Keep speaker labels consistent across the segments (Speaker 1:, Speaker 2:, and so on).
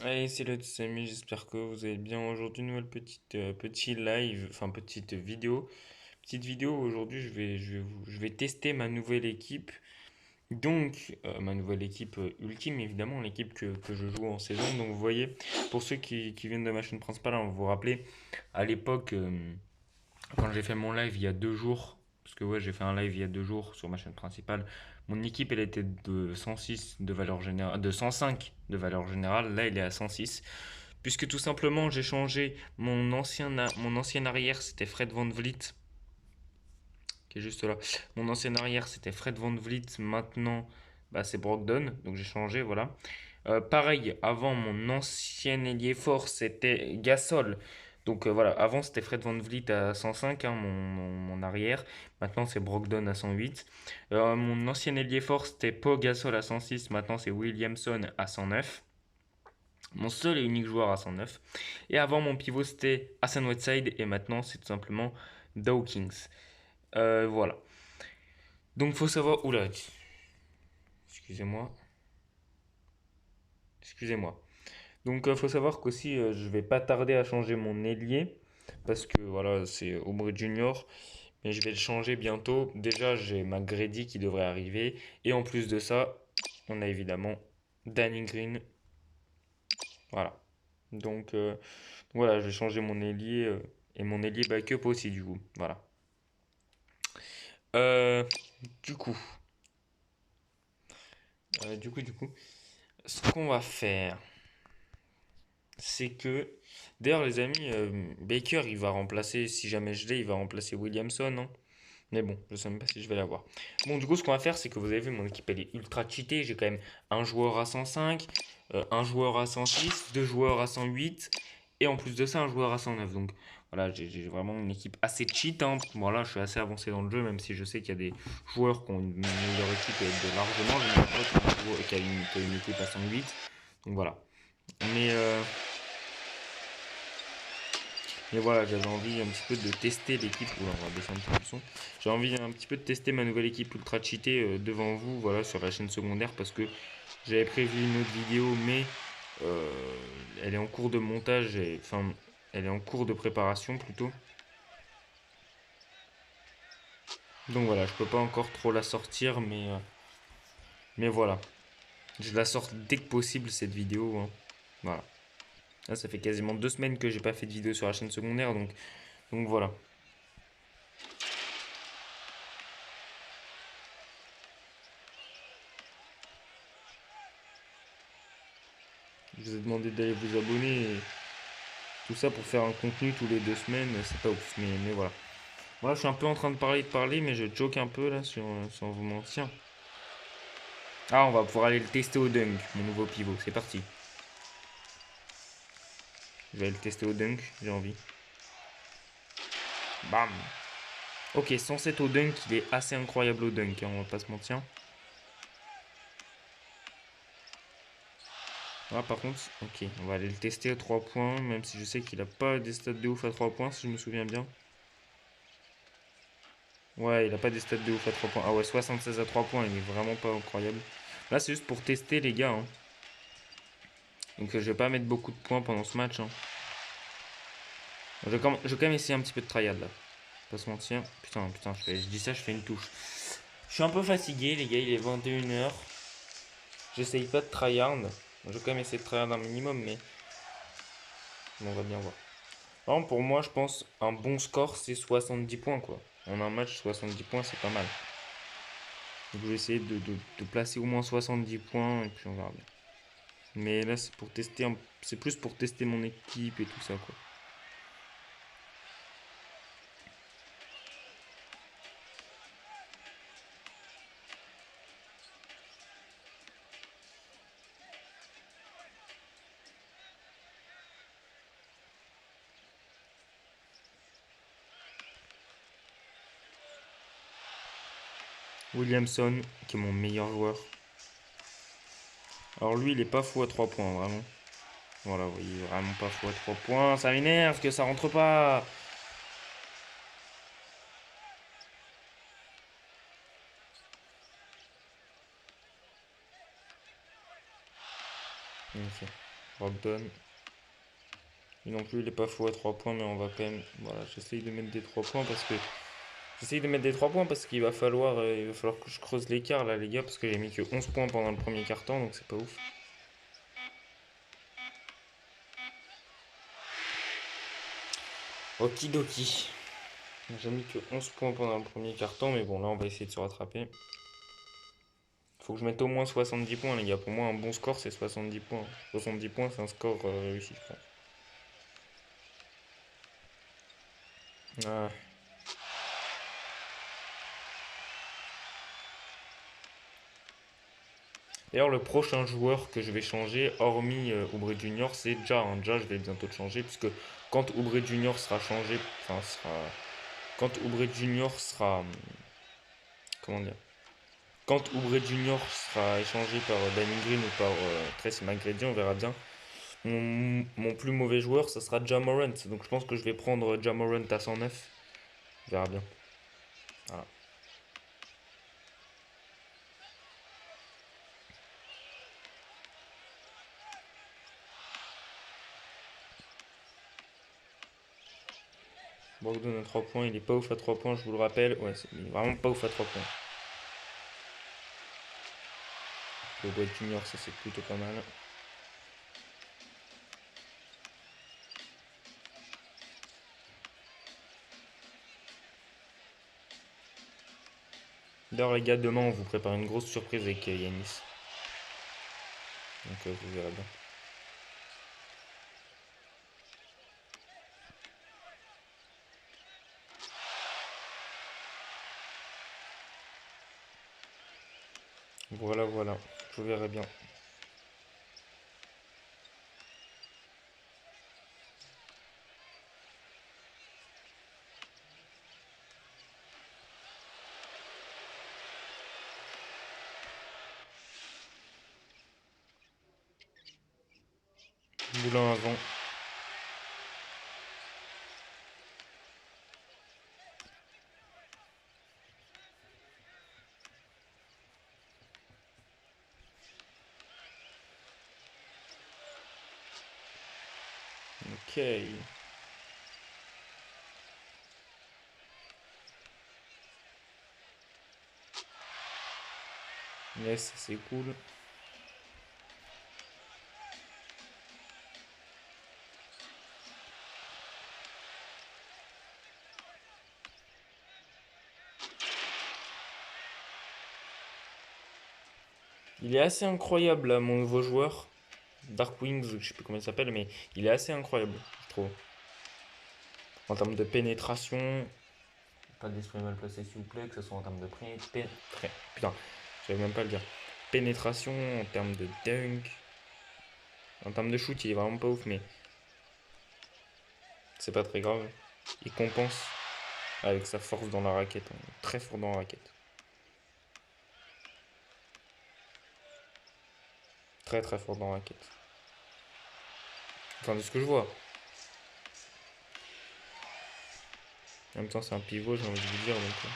Speaker 1: Allez, c'est le Tsami, j'espère que vous allez bien. Aujourd'hui, nouvelle petit live, enfin petite vidéo. Aujourd'hui, je vais tester ma nouvelle équipe. Donc, ma nouvelle équipe ultime, évidemment, l'équipe que je joue en saison. Donc, vous voyez, pour ceux qui viennent de ma chaîne principale, hein, vous vous rappelez, à l'époque, quand j'ai fait mon live il y a 2 jours, parce que ouais, j'ai fait un live il y a 2 jours sur ma chaîne principale, mon équipe elle était de 106 de valeur générale, de 105 de valeur générale. Là, elle est à 106. Puisque tout simplement, j'ai changé mon ancien arrière, c'était Fred Van Vliet, qui est juste là. Mon ancien arrière, c'était Fred Van Vliet. Maintenant, bah, c'est Brogdon. Donc j'ai changé, voilà. Pareil, avant, mon ancien ailier fort, c'était Gasol. Donc voilà, avant c'était Fred Van Vliet à 105, hein, mon arrière. Maintenant c'est Brogdon à 108. Mon ancien ailier fort, c'était Pau Gasol à 106. Maintenant c'est Williamson à 109. Mon seul et unique joueur à 109. Et avant, mon pivot, c'était Hassan Whiteside. Et maintenant, c'est tout simplement Dawkins. Voilà. Donc, faut savoir. Oula, excusez-moi. Excusez-moi. Donc, faut savoir qu'aussi, je vais pas tarder à changer mon ailier. Parce que voilà, c'est Aubrey Junior. Mais je vais le changer bientôt. Déjà, j'ai McGrady qui devrait arriver. Et en plus de ça, on a évidemment Danny Green. Voilà. Donc, voilà, je vais changer mon ailier. Et mon ailier backup aussi, du coup. Voilà. Euh, du coup, du coup, ce qu'on va faire, c'est que, d'ailleurs, les amis, Baker, il va remplacer, si jamais je l'ai, il va remplacer Williamson, non? Mais bon, je sais même pas si je vais l'avoir. Bon, du coup, ce qu'on va faire, c'est que vous avez vu, mon équipe, elle est ultra cheatée. J'ai quand même un joueur à 105, un joueur à 106, deux joueurs à 108, et en plus de ça, un joueur à 109. Donc, voilà, j'ai vraiment une équipe assez cheat, hein. Voilà, je suis assez avancé dans le jeu, même si je sais qu'il y a des joueurs qui ont une meilleure équipe et de largement. J'ai un pote qui a une équipe à 108. Donc, voilà. Mais, euh, mais voilà, j'avais envie un petit peu de tester l'équipe. Oula, on va baisser un petit peu le son. J'ai envie un petit peu de tester ma nouvelle équipe ultra cheatée devant vous, voilà, sur la chaîne secondaire, parce que j'avais prévu une autre vidéo, mais euh, elle est en cours de montage, enfin, elle est en cours de préparation plutôt. Donc voilà, je peux pas encore trop la sortir, mais voilà. Je la sors dès que possible cette vidéo, hein. Voilà. Là, ça fait quasiment 2 semaines que j'ai pas fait de vidéo sur la chaîne secondaire, donc voilà. Je vous ai demandé d'aller vous abonner et tout ça pour faire un contenu tous les 2 semaines, c'est pas ouf, mais voilà. Voilà, je suis un peu en train de parler, mais je joke un peu là sans vous mentir. Ah, on va pouvoir aller le tester au dunk, mon nouveau pivot, c'est parti. Je vais aller le tester au dunk, j'ai envie. Bam! Ok, 107 au dunk, il est assez incroyable au dunk, hein, on va pas se mentir. Ah, par contre, ok, on va aller le tester à 3 points, même si je sais qu'il a pas des stats de ouf à 3 points, si je me souviens bien. Ouais, il a pas des stats de ouf à 3 points. Ah ouais, 76 à 3 points, il est vraiment pas incroyable. Là, c'est juste pour tester, les gars, hein. Donc, je vais pas mettre beaucoup de points pendant ce match, hein. Je vais quand même essayer un petit peu de tryhard là. Pas se mentir. Putain, je dis ça, je fais une touche. Je suis un peu fatigué, les gars, il est 21 h. J'essaye pas de tryhard. Je vais quand même essayer de tryhard un minimum, mais on va bien voir. Par exemple, pour moi, je pense un bon score, c'est 70 points, quoi. En un match, 70 points, c'est pas mal. Donc, je vais essayer de placer au moins 70 points, et puis on verra bien. Mais là, c'est pour tester, c'est plus pour tester mon équipe et tout ça, quoi. Williamson, qui est mon meilleur joueur. Alors lui, il est pas fou à 3 points, vraiment. Voilà, vous voyez, vraiment pas fou à 3 points. Ça m'énerve que ça rentre pas. Ok. Brogdon. Lui non plus, il est pas fou à 3 points, mais on va quand même. Voilà, j'essaye de mettre des 3 points parce que. J'essaye de mettre des 3 points parce qu'il va falloir que je creuse l'écart là, les gars, parce que j'ai mis que 11 points pendant le premier quart-temps, donc c'est pas ouf. Okidoki. J'ai mis que 11 points pendant le premier quart-temps, mais bon, là, on va essayer de se rattraper. Faut que je mette au moins 70 points, les gars. Pour moi, un bon score, c'est 70 points. 70 points, c'est un score réussi, je pense. Ah. D'ailleurs, le prochain joueur que je vais changer, hormis Oubre Junior, c'est Ja. Hein. Ja, je vais bientôt le changer, puisque quand Oubre Junior sera changé, enfin, quand Oubre Junior sera, comment dire, quand Oubre Junior sera échangé par Danny Green ou par Tracy McGrady, on verra bien. Mon plus mauvais joueur, ça sera Ja Morant. Donc je pense que je vais prendre Ja Morant à 109. On verra bien. Voilà. Brogdon à 3 points, il est pas ouf à 3 points, je vous le rappelle. Ouais, il est vraiment pas ouf à 3 points. Le Boyd Junior, ça c'est plutôt pas mal. D'ailleurs, les gars, demain on vous prépare une grosse surprise avec Yanis. Donc vous verrez bien. Voilà, voilà. Vous verrez bien. Moulin avant. Ok. Yes, c'est cool. Il est assez incroyable là, mon nouveau joueur. Dark Wings, je sais plus comment il s'appelle, mais il est assez incroyable, je trouve. En termes de pénétration, pas d'esprit mal placé s'il vous plaît, que ce soit en termes de putain, j'arrive même pas à le dire. Pénétration, en termes de dunk, en termes de shoot, il est vraiment pas ouf, mais c'est pas très grave. Il compense avec sa force dans la raquette, hein. Très fort dans la raquette. Très très fort dans la raquette. Enfin, de ce que je vois. En même temps, c'est un pivot, j'ai envie de vous dire. Donc,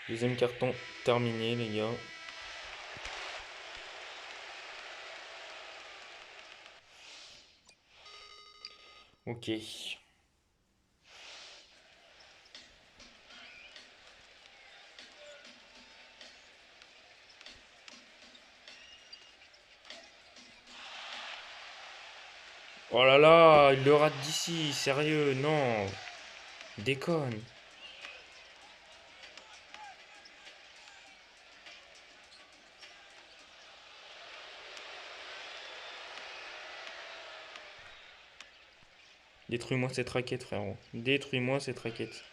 Speaker 1: deuxième carton terminé, les gars. Ok. Oh là là, il le rate d'ici, sérieux, non. Déconne. Détruis-moi cette raquette, frérot. Détruis-moi cette raquette.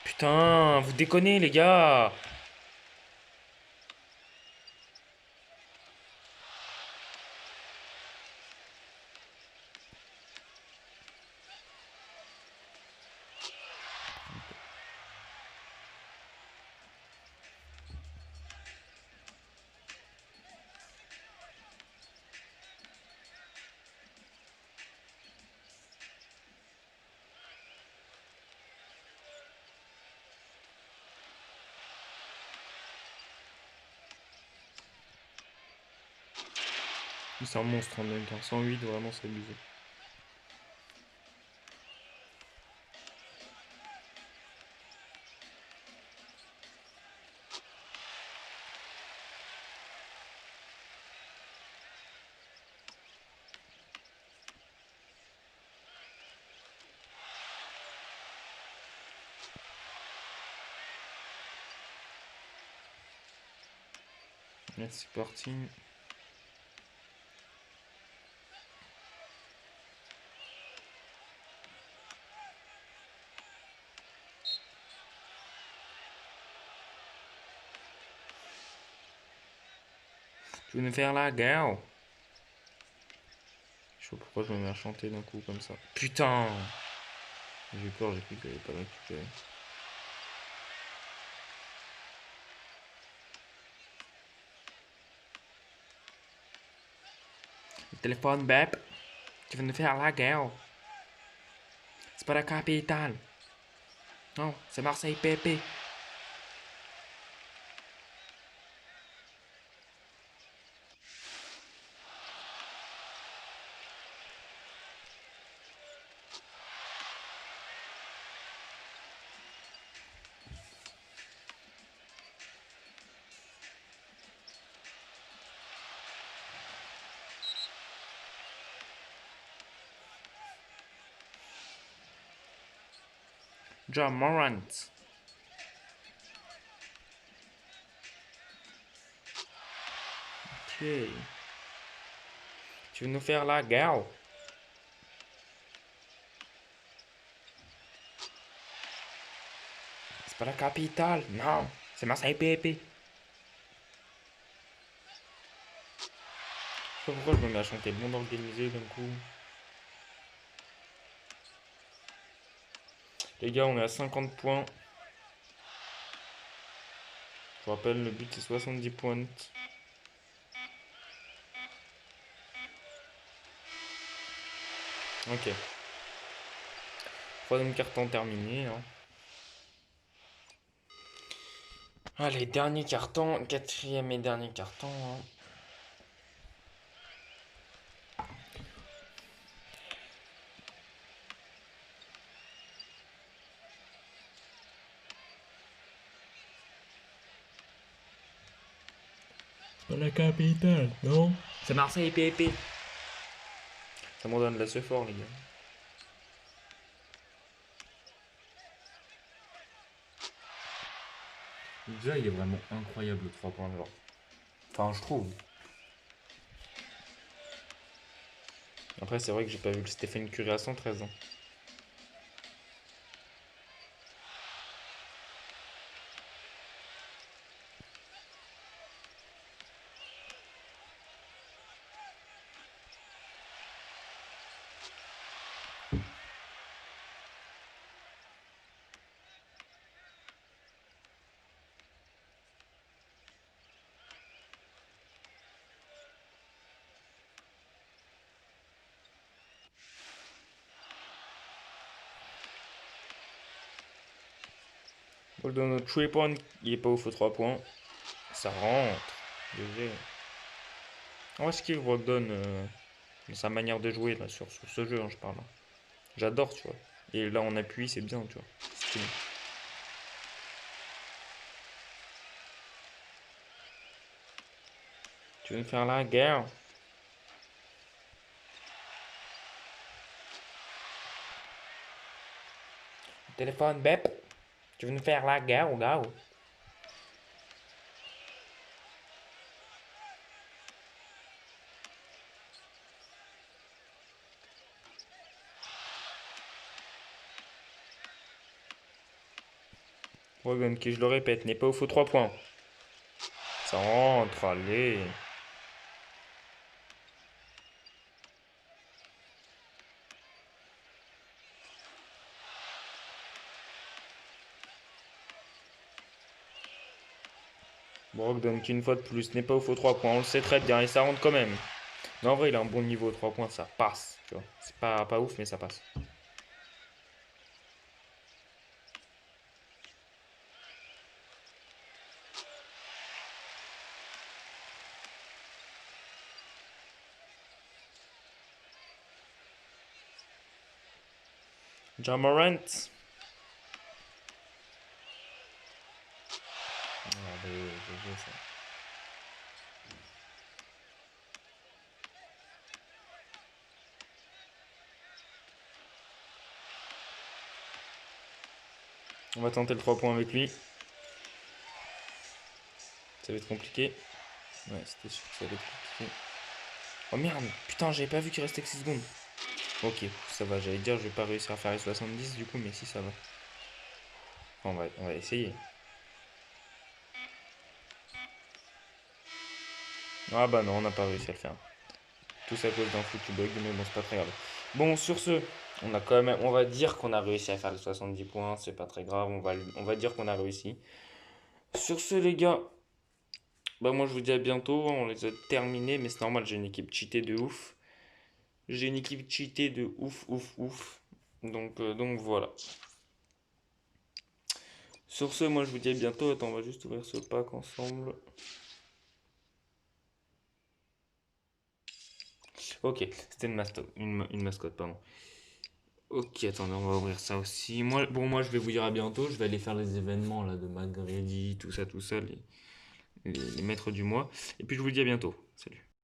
Speaker 1: Putain, vous déconnez, les gars. C'est un monstre en dunk, hein. 108, vraiment, c'est abusé. Là, c'est parti. Tu veux nous faire la guerre? Je sais pas pourquoi je me mets à chanter d'un coup comme ça. Putain! J'ai eu peur, j'ai cru que j'allais pas le récupérer. Le téléphone bep. Tu veux nous faire la guerre? C'est pas la capitale. Non, c'est Marseille PP. John Morant. Ok. Tu veux nous faire la guerre? C'est pas la capitale. Non, c'est Marseille PP. Je sais pas pourquoi je me mets à chanter monde organisé d'un coup. Les gars, on est à 50 points. Je vous rappelle, le but c'est 70 points. Ok. Troisième carton terminé, hein. Allez, dernier carton. Quatrième et dernier carton, hein. Pas la capitale, non? C'est Marseille PP. Ça m'en donne la ce fort, les gars. Déjà, il est vraiment incroyable le 3 points, genre. Enfin, je trouve. Après, c'est vrai que j'ai pas vu le Stephen Curry à 113 ans. Bogdan, notre 3 points, il est pas ouf au 3 points. Ça rentre. GG. En vrai, je kiffe Brogdon, sa manière de jouer là, sur ce jeu, hein, je parle. J'adore, tu vois. Et là, en appui, c'est bien, tu vois. C'est stylé. Tu veux me faire la guerre? Téléphone, bep. Tu veux nous faire la guerre, ou gars? Brogdon, qui, je le répète, n'est pas ouf aux 3 points. Ça rentre, allez. Brogdon, qui une fois de plus n'est pas ouf aux 3 points. On le sait très bien, et ça rentre quand même. Mais en vrai, il a un bon niveau aux 3 points, ça passe, tu vois. C'est pas ouf, mais ça passe. Ja Morant. Allez, GG ça. On va tenter le 3 points avec lui. Ça va être compliqué. Ouais, c'était sûr que ça allait être compliqué. Oh merde, putain, j'avais pas vu qu'il restait que 6 secondes. Ok, ça va, j'allais dire, je vais pas réussir à faire les 70 du coup, mais si ça va. On va essayer. Ah bah non, on n'a pas réussi à le faire. Tout ça à cause d'un foutu bug, mais bon, c'est pas très grave. Bon, sur ce, on a quand même, on va dire qu'on a réussi à faire les 70 points, c'est pas très grave, on va dire qu'on a réussi. Sur ce, les gars, bah moi je vous dis à bientôt, on les a terminés, mais c'est normal, j'ai une équipe cheatée de ouf. J'ai une équipe cheatée de ouf, ouf, ouf. Donc voilà. Sur ce, moi je vous dis à bientôt. Attends, on va juste ouvrir ce pack ensemble. Ok, c'était une mascotte, pardon. Ok, attendez, on va ouvrir ça aussi. Moi je vais vous dire à bientôt. Je vais aller faire les événements là de Magredi, tout ça, les maîtres du mois. Et puis je vous dis à bientôt. Salut.